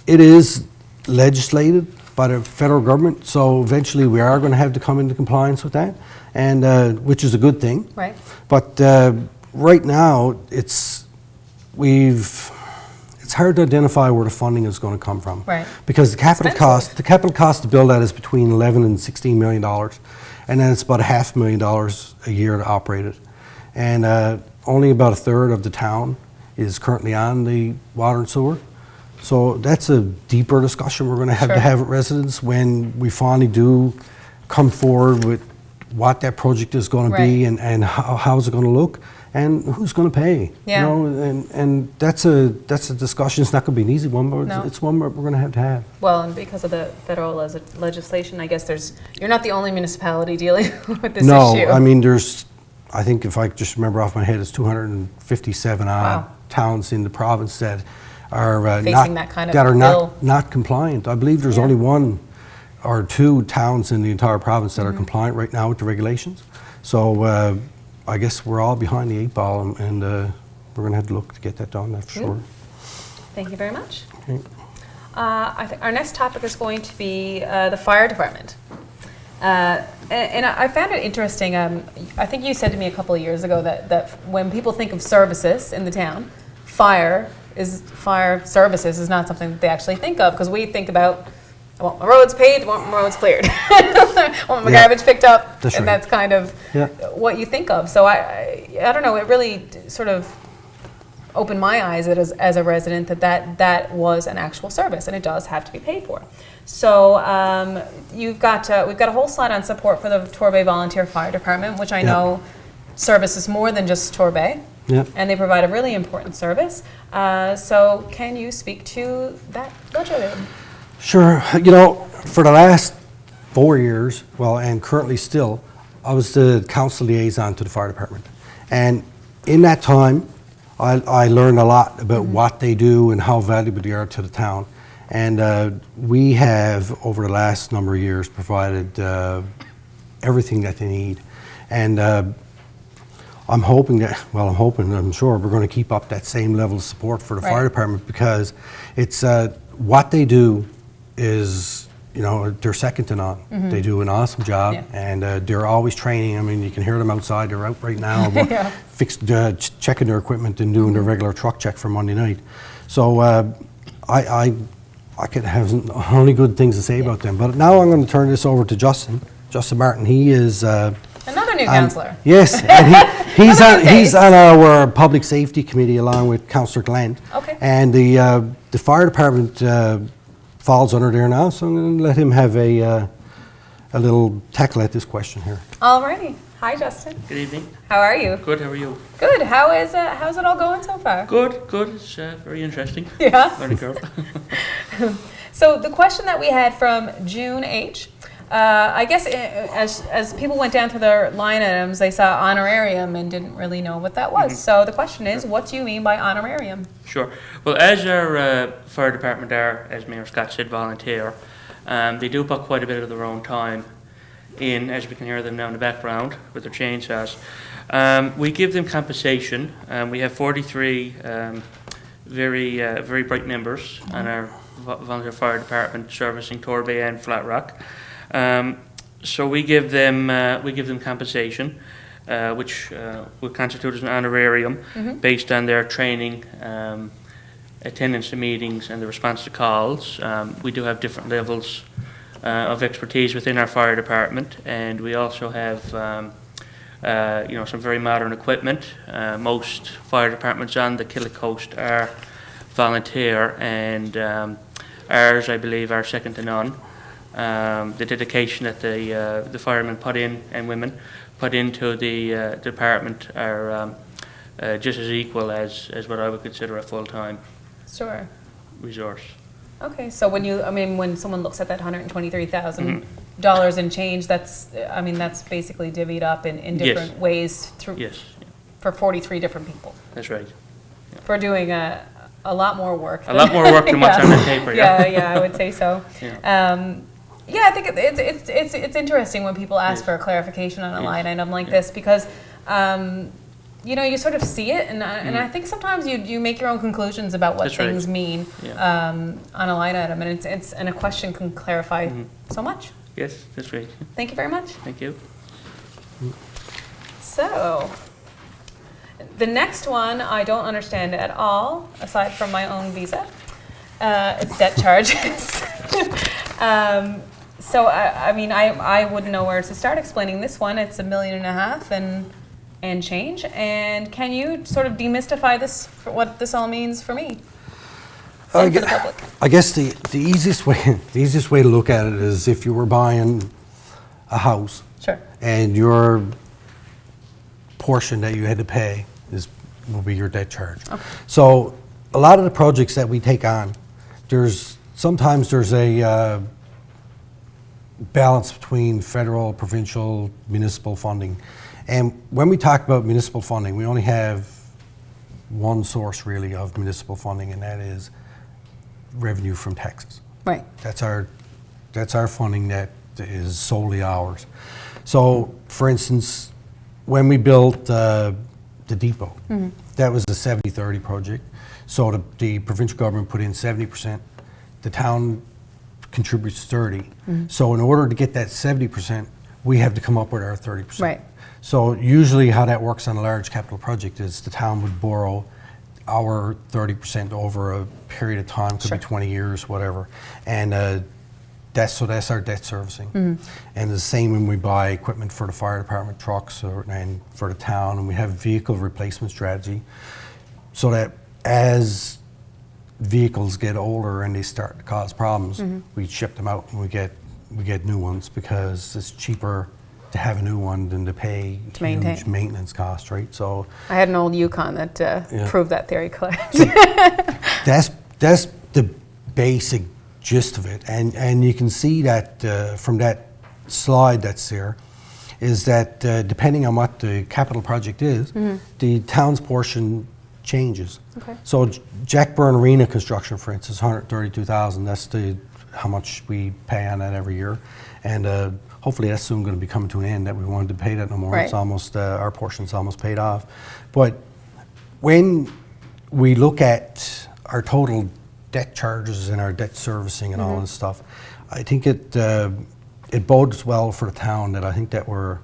It is legislated by the federal government, so eventually we are going to have to come into compliance with that, and which is a good thing. Right. But right now, it's hard to identify where the funding is going to come from. Right. Because the capital cost to build that is between $11 and $16 million, and then it's about $500,000 a year to operate it. And only about a third of the town is currently on the water and sewer. So that's a deeper discussion we're going to have with residents when we finally do come forward with what that project is going to be, and how is it going to look, and who's going to pay. Yeah. You know, and that's a discussion. It's not going to be an easy one, but it's one we're going to have. Well, and because of the federal legislation, I guess you're not the only municipality dealing with this issue. No, I mean, I think if I just remember off my head, it's 257 towns in the province that are facing that kind of not compliant. I believe there's only 1 or 2 towns in the entire province that are compliant right now with the regulations. So I guess we're all behind the 8 ball, and we're going to have to look to get that done, that's for sure. Thank you very much. Okay. I think our next topic is going to be the fire department. And I found it interesting. I think you said to me a couple of years ago that when people think of services in the town, fire services is not something that they actually think of, because we think about, I want my roads paved, I want my roads cleared, I want my garbage picked up, that's kind of what you think of. So I don't know, it really sort of opened my eyes as a resident that was an actual service, and it does have to be paid for. So we've got a whole slide on support for the Torbay Volunteer Fire Department, which I know services more than just Torbay, and they provide a really important service. So can you speak to that budget? Sure. You know, for the last 4 years, and currently still, I was the council liaison to the fire department. And in that time, I learned a lot about what they do and how valuable they are to the town. And we have, over the last number of years, provided everything that they need. And I'm sure we're going to keep up that same level of support for the fire department, because it's what they do is, you know, they're second to none. They do an awesome job, and they're always training. I mean, you can hear them outside. They're out right now, checking their equipment and doing their regular truck check for Monday night. So I could have only good things to say about them. But now I'm going to turn this over to Justin Martin. He is another new councillor. Yes, and he's on our public safety committee along with Councillor Glenn. Okay. And the fire department falls under there now, so I'm going to let him have a little tackle at this question here. Alrighty. Hi, Justin. Good evening. How are you? Good, how are you? Good. How's it all going so far? Good, good. It's very interesting. Yeah. Learning curve. So the question that we had from June H, I guess as people went down through their line items, they saw honorarium and didn't really know what that was. So the question is, what do you mean by honorarium? Sure. Well, as our fire department are, as Mayor Scott said, volunteer, they do put quite a bit of their own time in, as we can hear them now in the background with their chainsaws. We give them compensation. We have 43 very bright members on our volunteer fire department servicing Torbay and Flat Rock. So we give them compensation, which will constitute as an honorarium based on their training, attendance to meetings, and the response to calls. We do have different levels of expertise within our fire department, and we also have some very modern equipment. Most fire departments on the Killick coast are volunteer, and ours, I believe, are second to none. The dedication that the firemen put in, and women put into the department, are just as equal as what I would consider a full-time Sure. resource. Okay, so when someone looks at that $123,000 and change, that's basically divvied up in different Yes. ways through Yes, for 43 different people that's right. for doing a lot more work. A lot more work than what's on the paper. Yeah, I would say so. Yeah. I think it's interesting when people ask Yes. for a clarification on a Yes. line item like Yeah. this because. You sort of see it, and I think sometimes you make your own conclusions about what That's right. things mean Yeah. on a line item, and and a question can clarify so much. Yes, that's right. Thank you very much. Thank you. So, the next one I don't understand at all, aside from my own visa. It's debt charges. I wouldn't know where to start explaining this one. It's $1.5 million and change. And can you sort of demystify this, for what this all means for me? And for the public? I guess the easiest way to look at it is if you were buying a house Sure. and your portion that you had to pay will be your debt charge. Okay. So a lot of the projects that we take on, sometimes there's a balance between federal, provincial, municipal funding. And when we talk about municipal funding, we only have one source really of municipal funding, and that is revenue from taxes. Right. That's our funding that is solely ours. So, for instance, when we built the depot, that was a 70-30 project. So the provincial government put in 70%, the town contributes 30. So in order to get that 70%, we have to come up with our 30%. Right. So usually how that works on a large capital project is the town would borrow our 30% over a period of time, could Sure. be 20 years, whatever. And that's our debt servicing. And the same when we buy equipment for the fire department, trucks, and for the town, and we have vehicle replacement strategy, so that as vehicles get older and they start to cause problems, we ship them out and we get new ones because it's cheaper to have a new one than to pay maintain. huge maintenance costs, right? So I had an old Yukon that proved that theory correct. that's the basic gist of it, and you can see that from that slide that's there, is that depending on what the capital project is, the town's portion changes. Okay. So Jack Byrne Arena construction, for instance, $132,000. That's how much we pay on that every year, and hopefully that's soon going to be coming to an end. That we wanted to pay that no more. Right. It's almost our portion's almost paid off. But when we look at our total debt charges and our debt servicing and all this stuff, I think it bodes well for the town. That I think that I'm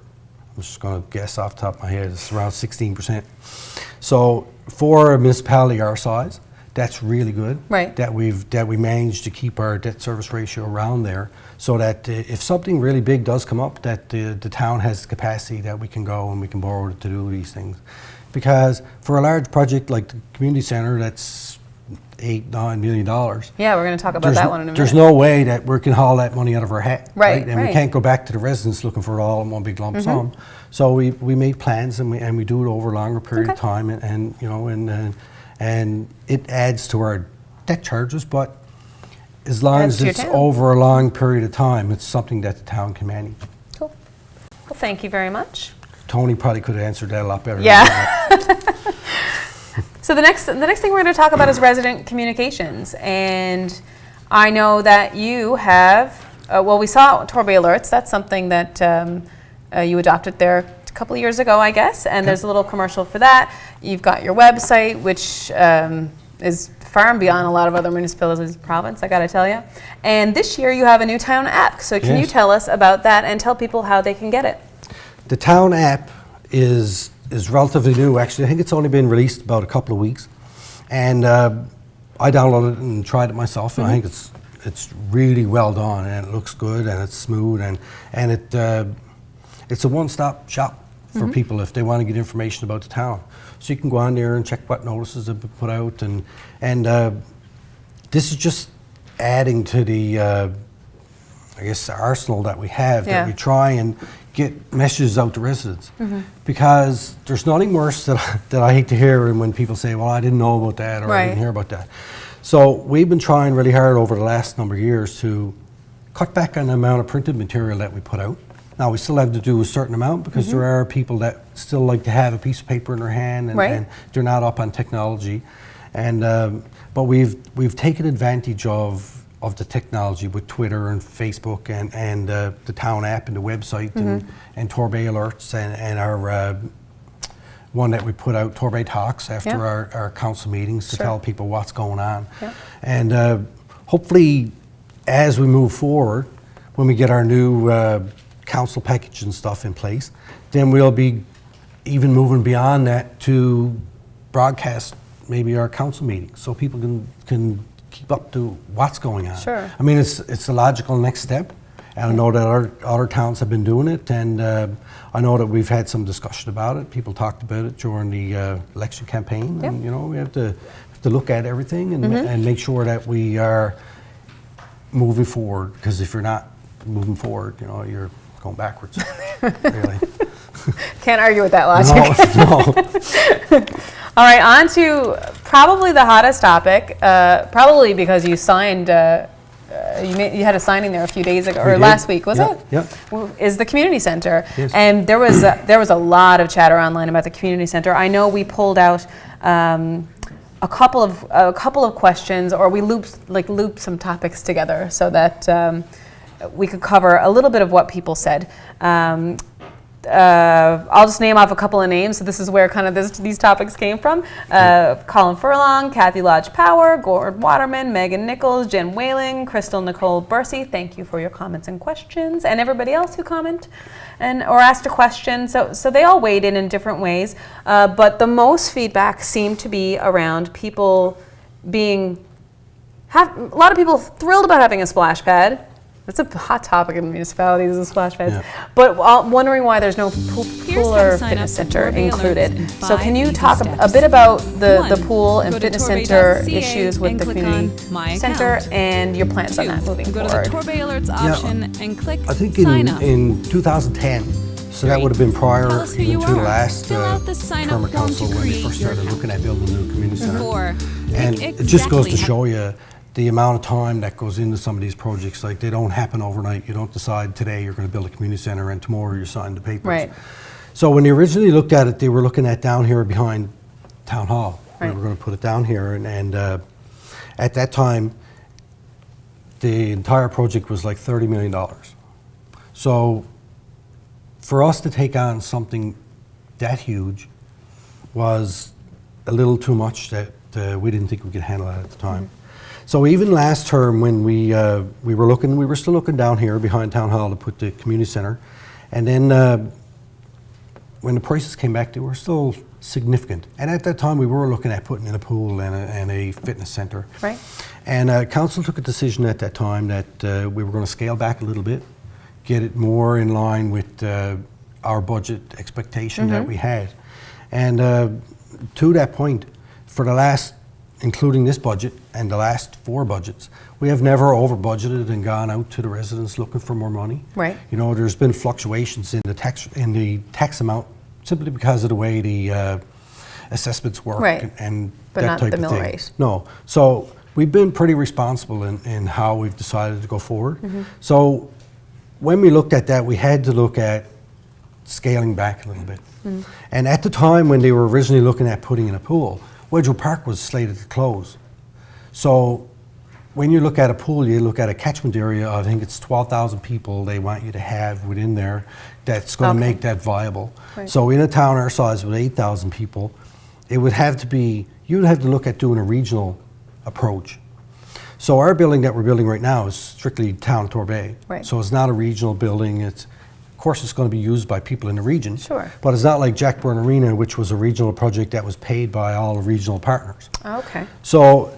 just going to guess off the top of my head, it's around 16%. So for a municipality our size, that's really good. Right. That we managed to keep our debt service ratio around there, so that if something really big does come up, that the town has the capacity that we can go and we can borrow to do these things. Because for a large project like the community center, $8-9 million. Yeah, we're going to talk about that one in a minute. There's no way that we can haul that money out of our hat. Right, And we right. can't go back to the residents looking for it all in one big lump sum. So we make plans and we do it over a longer period of Okay. time, and you know, and it adds to our debt charges, but as long Adds as to your it's town. over a long period of time, it's something that the town can manage. Cool. Well, thank you very much. Tony probably could have answered that a lot better. Yeah. than that. So the next thing we're going to talk about is resident communications, and I know that you have. Well, we saw Torbay alerts. That's something that you adopted there a couple of years ago, I guess. And there's a little commercial for that. You've got your website, which is far and beyond a lot of other municipalities in the province, I got to tell you. And this year you have a new town app. So can you Yes. tell us about that and tell people how they can get it? The town app is relatively new. Actually, I think it's only been released about a couple of weeks, and I downloaded it and tried it myself, and I think it's really well done, and it looks good, and it's smooth, and it's a one-stop shop for people if they want to get information about the town. So you can go on there and check what notices have been put out, and this is just adding to the I guess the arsenal that we have, Yeah. that we try and get messages out to residents, because there's nothing worse that I hate to hear when people say, well, I didn't know about that, or I Right. didn't hear about that. So we've been trying really hard over the last number of years to cut back on the amount of printed material that we put out. Now, we still have to do a certain amount because there are people that still like to have a piece of paper in their hand, and, Right. and they're not up on technology. And but we've taken advantage of the technology with Twitter and Facebook and the town app and the website and Torbay alerts and our one that we put out, Torbay Talks, after Yeah. our council meetings to Sure. tell people what's going on. Yeah. And hopefully, as we move forward, when we get our new council package and stuff in place, then we'll be even moving beyond that to broadcast maybe our council meetings, so people can keep up to what's going on. Sure. I mean, it's the logical next step, and I know that other towns have been doing it, and I know that we've had some discussion about it. People talked about it during the election campaign, Yep. and you know, we have to look at everything and make sure that we are moving forward, because if you're not moving forward, you know, you're going backwards. Really. Can't argue with that logic. No. All right, on to probably the hottest topic, probably because you signed, you had a signing there a few days ago, We or did. last week, was Yeah, it? yeah. Is the community center. Yes. And there was a lot of chatter online about the community center. I know we pulled out a couple of questions, or we looped some topics together so that we could cover a little bit of what people said. I'll just name off a couple of names. So this is where kind of these topics came from. Colin Furlong, Kathy Lodge Power, Gord Waterman, Megan Nichols, Jen Whaling, Crystal Nicole Bursey. Thank you for your comments and questions, and everybody else who comment or asked a question. So they all weighed in different ways, but the most feedback seemed to be around people a lot of people thrilled about having a splash pad. That's a hot topic in municipalities, the splash pads. Yeah. But wondering why there's no pool Here's how or to sign up fitness for center Torbay alerts included. in So 5 can you easy talk a steps. bit about the One, pool and go to fitness center torbay.ca issues with and the click community on My center Account. and your plans on that moving Go to the forward? Torbay alerts Yeah, option and click I think sign up. in 2010, so that Three, would have been prior tell us who even you to the are. last Fill out the sign term up of form council to when they create first your started account. looking at building a new community center. 4, And pick it just goes to exactly show you the amount of time that goes into some of these projects. Like, they don't happen overnight. You don't decide today you're going to build a community center and tomorrow you sign the papers. Right. So when they originally looked at it, they were looking at down here behind Town Hall. Right. We were going to put it down here, and at that time, the entire project was like $30 million. So for us to take on something that huge was a little too much that we didn't think we could handle it at the time. So even last term, when we were still looking down here behind Town Hall to put the community center, and then when the prices came back, they were still significant. And at that time, we were looking at putting in a pool and a fitness center. Right. And council took a decision at that time that we were going to scale back a little bit, get it more in line with our budget expectation that we had. And to that point, for the last including this budget and the last 4 budgets, we have never over budgeted and gone out to the residents looking for more money. Right. You know, there's been fluctuations in the tax amount simply because of the way the assessments work Right. and But that not type the of mill thing. rate. No. So we've been pretty responsible in how we've decided to go forward. So when we looked at that, we had to look at scaling back a little bit. And at the time when they were originally looking at putting in a pool, Wedgewood Park was slated to close. So when you look at a pool, you look at a catchment area, I think it's 12,000 people they want you to have within there that's going to Okay. make that viable. Right. So in a town our size with 8,000 people, it would have to be, you'd have to look at doing a regional approach. So our building that we're building right now is strictly town of Torbay. Right. So it's not a regional building. Of course, it's going to be used by people in the region. Sure. But it's not like Jack Byrne Arena, which was a regional project that was paid by all the regional partners. Okay. So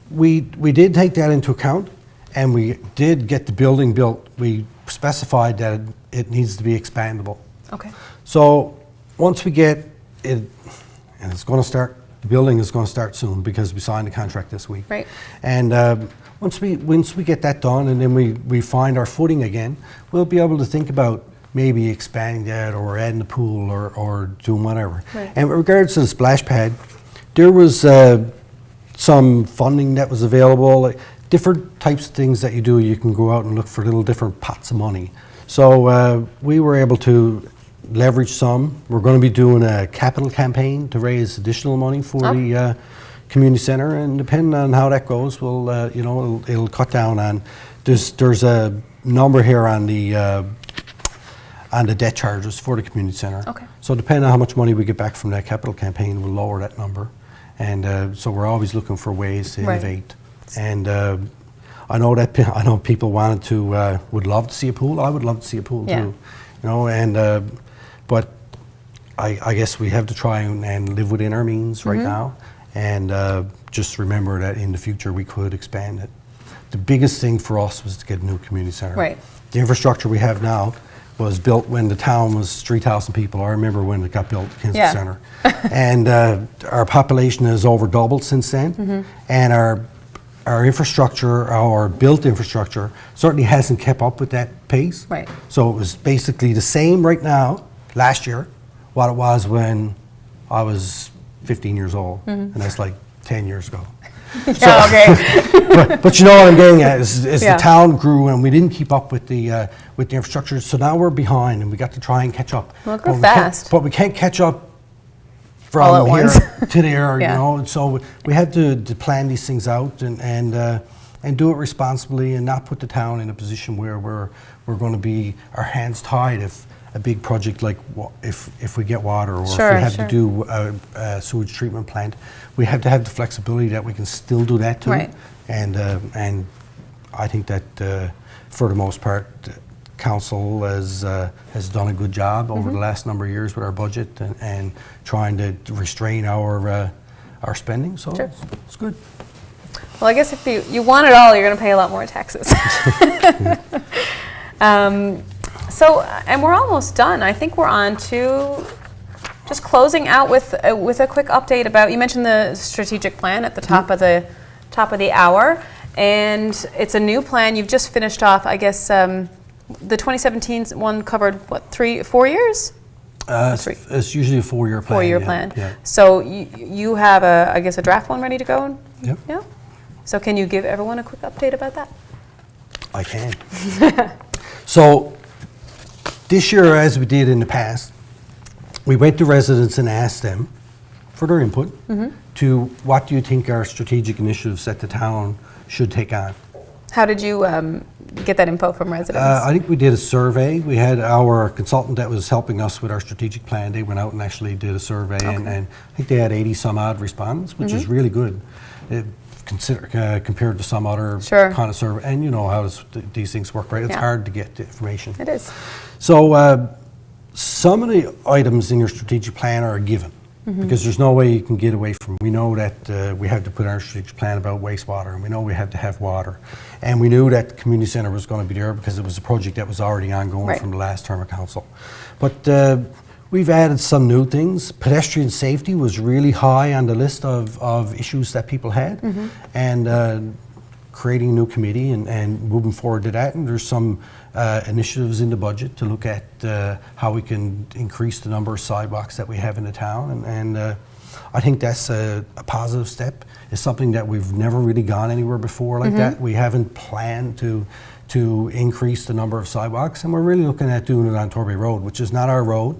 we did take that into account, and we did get the building built. We specified that it needs to be expandable. Okay. So once we get it, and it's going to start, the building is going to start soon because we signed the contract this week. Right. And once we get that done, and then we find our footing again, we'll be able to think about maybe expanding that or adding a pool or doing whatever. Right. And with regards to the splash pad, there was some funding that was available, like different types of things that you do. You can go out and look for little different pots of money. So we were able to leverage some. We're going to be doing a capital campaign to raise additional money for the community center, and depending on how that goes, we'll you know, it'll cut down on. There's a number here on the debt charges for the community center. Okay. So depending on how much money we get back from that capital campaign, we'll lower that number. And so we're always looking for ways to Right. innovate. And I know people wanted to would love to see a pool. I would love to see a pool Yeah. too. You know, and but I guess we have to try and live within our means right now, and just remember that in the future we could expand it. The biggest thing for us was to get a new community center. Right. The infrastructure we have now was built when the town was 3,000 people. I remember when it got built, Kinston Yeah. Center. And our population has over doubled since then. And our infrastructure, our built infrastructure, certainly hasn't kept up with that pace. Right. So it was basically the same right now, last year, what it was when I was 15 years old. And that's like 10 years ago. Yeah, okay. But you know what I'm getting at is Yeah. the town grew and we didn't keep up with the infrastructure. So now we're behind and we got to try and catch up. Well, But go we can't- fast. But we can't catch up All at from here once. to there, Yeah. you know. And so we had to plan these things out and do it responsibly and not put the town in a position where we're going to be our hands tied if a big project like if we get water or Sure, if we have sure. to do a sewage treatment plant, we have to have the flexibility that we can still do that too. Right. And I think that for the most part, council has done a good job over the last number of years with our budget and trying to restrain our spending. So Sure. it's good. Well, I guess if you want it all, you're going to pay a lot more taxes. So, and we're almost done. I think we're on to just closing out with a quick update about. You mentioned the strategic plan at the top of the hour, and it's a new plan. You've just finished off, I guess. The 2017 one covered what, 3-4 years? Three. It's usually a 4-year plan. 4-year yeah, plan. Yeah. So you have I guess a draft one ready to go? Yep. Yeah. So can you give everyone a quick update about that? I can. So this year, as we did in the past, we went to residents and asked them for their input to what do you think are strategic initiatives that the town should take on. How did you get that info from residents? I think we did a survey. We had our consultant that was helping us with our strategic plan. They went out and actually did a survey, and I think they had 80 some odd respondents, which is really good. Compared to some other Sure. kind of survey. And you know how these things work, right? It's Yeah. hard to get the information. It is. So some of the items in your strategic plan are a given because there's no way you can get away from. We know that we have to put in our strategic plan about wastewater, and we know we have to have water. And we knew that the community center was going to be there because it was a project that was already ongoing Right. from the last term of council. But We've added some new things. Pedestrian safety was really high on the list of issues that people had, and creating a new committee and moving forward to that. And there's some initiatives in the budget to look at how we can increase the number of sidewalks that we have in the town, and I think that's a positive step. It's something that we've never really gone anywhere before like that. We haven't planned to increase the number of sidewalks, and we're really looking at doing it on Torbay Road, which is not our road.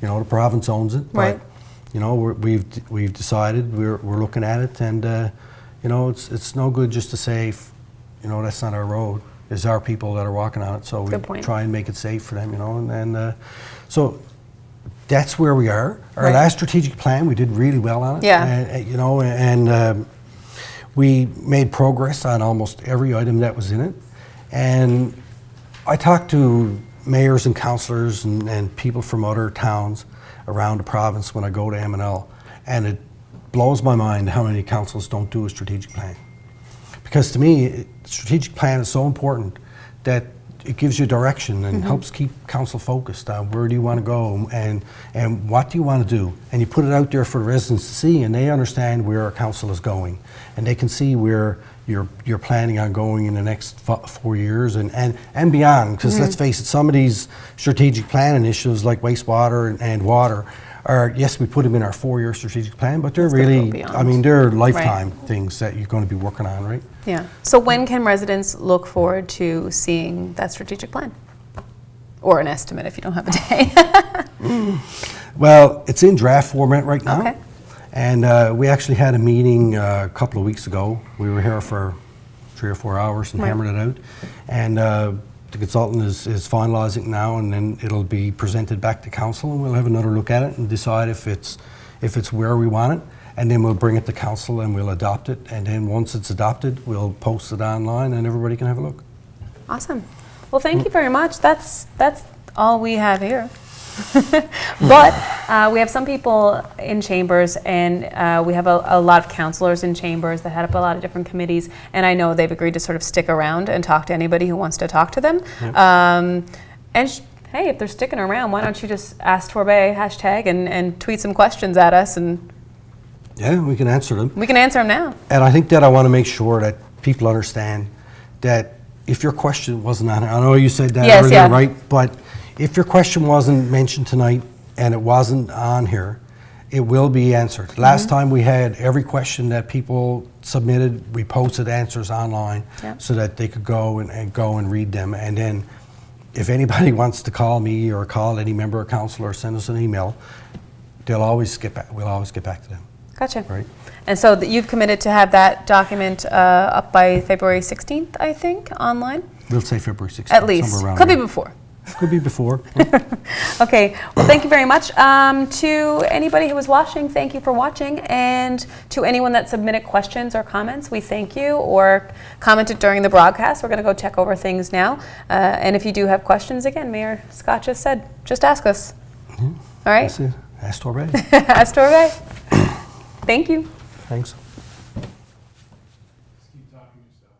You know, the province owns it, Right. but you know, we've decided we're looking at it, and you know, it's no good just to say, you know, that's not our road. It's our people that are walking on it, so we Good point. try and make it safe for them, you know, and so that's where we are. Our Right. last strategic plan, we did really well on it. Yeah. You know, and we made progress on almost every item that was in it. And I talked to mayors and councillors and people from other towns around the province when I go to M&L, and it blows my mind how many councils don't do a strategic plan. Because to me, strategic plan is so important that it gives you direction and helps keep council focused on where do you want to go and what do you want to do. And you put it out there for the residents to see, and they understand where our council is going. And they can see where you're planning on going in the next 4 years and beyond. Because let's face it, some of these strategic plan initiatives like wastewater and water are, yes, we put them in our 4-year strategic plan, but they're It's gonna go really, beyond. I mean, they're lifetime things that you're going to be working on, right? Yeah. So when can residents look forward to seeing that strategic plan? Or an estimate if you don't have a day. Well, it's in draft format right now. Okay. And we actually had a meeting a couple of weeks ago. We were here for 3 or 4 hours and Right. hammered it out. And the consultant is finalizing now, and then it'll be presented back to council, and we'll have another look at it and decide if it's where we want it. And then we'll bring it to council and we'll adopt it. And then once it's adopted, we'll post it online and everybody can have a look. Awesome. Well, thank you very much. That's all we have here. But we have some people in chambers, and we have a lot of councillors in chambers that head up a lot of different committees, and I know they've agreed to sort of stick around and talk to anybody who wants to talk to them. Hey, if they're sticking around, why don't you just ask Torbay hashtag and tweet some questions at us, and Yeah, we can answer them. we can answer them now. And I think that I want to make sure that people understand that if your question wasn't on it, I know you said that Yes, earlier, yeah. right? But if your question wasn't mentioned tonight and it wasn't on here, it will be answered. Last time we had every question that people submitted, we posted answers online Yeah. so that they could go and read them. And then if anybody wants to call me or call any member of council or send us an email, we'll always get back to them. Gotcha. Right. And so you've committed to have that document up by February 16th, I think, online? We'll say February 16th. At least. Somewhere around Could be there. before. Could be before. Okay, well, thank you very much. To anybody who was watching, thank you for watching. And to anyone that submitted questions or comments, we thank you, or commented during the broadcast. We're going to go check over things now. And if you do have questions, again, Mayor Scott just said, just ask us. All right? That's it. Ask Torbay. Ask Torbay. Thank you. Thanks. Keep talking yourself.